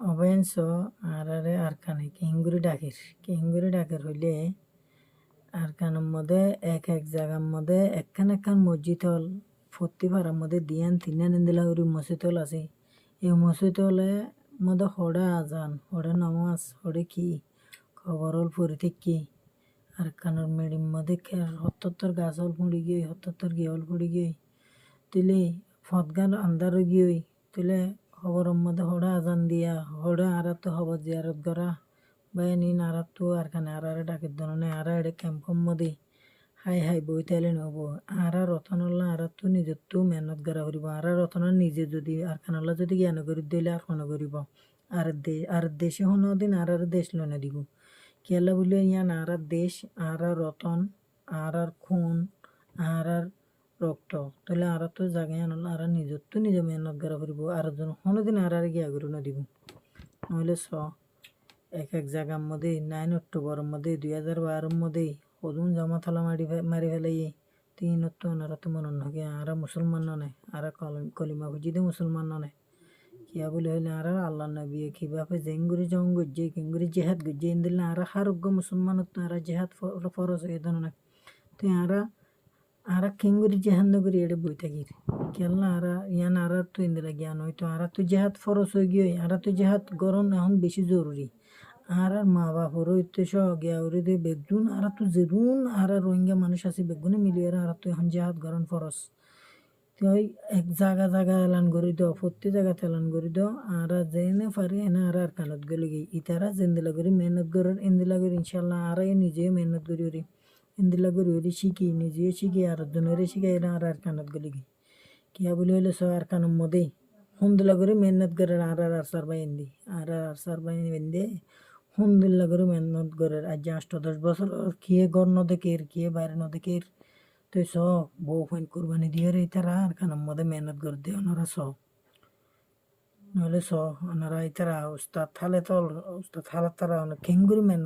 অবয়ঞ্চ আরারে আরকানে কিঙ্গুরি ডাকের হইলে আরকানের মধ্যে এক জায়গার মধ্যে একখান মসজিদ হল ফত্তি পাড়ার মধ্যে দিয়ান তিনান ইন্দিলা করি মসজিদ হল আছে এই মসজিদ হলে মধ্যে হড়ে আজান হড়ে নামাজ হড়ে কি খবর হল পরি থেকে আরকানের মেডির মধ্যে হত্তর গাছ হল পড়ি গিয়ে হত্তর গিয়ে হল পড়ি গিয়ে তুলে ফতগান আন্দার গিয়ে তুলে খবরের মধ্যে হড়ে আজান দিয়া হড়ে আর তো খবর জিয়ারত করা বাইনি নারাত তো আরকানে আরারে ডাকের ধরনের আরা এটা ক্যাম্পের মধ্যে হাই বই তাইলে নব আরা রতনল্লা আরা তো নিজের তো মেহনত করা করিব আরা রতনের নিজে যদি আরকানল্লা যদি জ্ঞান করি দিলে আর কোনো করিব আর দেশে কোনো দিন আর দেশ লনে দিব কেলা বলে ইয়ান আর দেশ আর রতন আর খুন আর রক্ত তাহলে আর তো জায়গায় আনলো আর নিজের তো নিজে মেহনত করা করিব আর কোনো দিন আর গিয়া করি নদিব নহলে এক জায়গার মধ্যে 9 অক্টোবরের মধ্যে 2012 মধ্যে হদুন জামাতলা মারি ফেলাই 3 অক্টোবর তো মনে নয় আর মুসলমান নয় আর কলিমা খুঁজিতে মুসলমান নয় কিয়া বলে হইলে আর আল্লাহ নবী কিভাবে জেঙ্গুরি জং গজ্জে কিঙ্গুরি জেহাদ গজ্জে দিলে আর হারোগ্য মুসলমান আর জেহাদ ফরজ হয়ে না তো আর কিঙ্গুরি জেহাদ নগরী এটা বই থাকি কেলা আর ইয়ান আর তো ইন্দিলা জ্ঞান হয়তো আর তো জেহাদ ফরজ হয়ে গিয়ে আর তো জেহাদ গরম এখন বেশি জরুরি আর মা বাপর উদ্দেশ্য গিয়া ওরে দে বেগুন আর তো যেরুন আর রোহিঙ্গা মানুষ আছে বেগুনে মিলিয়ে আর তো এখন জেহাদ গরম ফরজ তুই এক জায়গা এলান করি দাও প্রত্যেক জায়গাতে এলান করি দাও আর যেনে পারি এনে আর কানত গেলে গিয়ে ইতারা জেন্দিলা করি মেহনত করার ইন্দিলা করি ইনশাল্লাহ আর নিজে মেহনত করি ওরি ইন্দিলা করি ওরি শিখি নিজে শিখি আর জনের শিখাই আর কানত গেলে গিয়ে কিয়া বলে হইলে সব আর কানের মধ্যে হুমদিল্লা করে মেহনত করে আর সার বাই এন্দি আর সার বাই এন্দি হুমদিল্লা করে মেহনত করে আজ 8-10 বছর কিয়ে ঘর নদেকের কিয়ে বাইরে নদেকের তো সব বউ ফাইন কুরবানি দিয়ে রে তারা আর কানের মধ্যে মেহনত করে দিয়ে ওনারা সব নহলে ওনারা ইতারা উস্তাদ থালে তো উস্তাদ থালা তারা অনেক খেঙ্গুরি মেহনত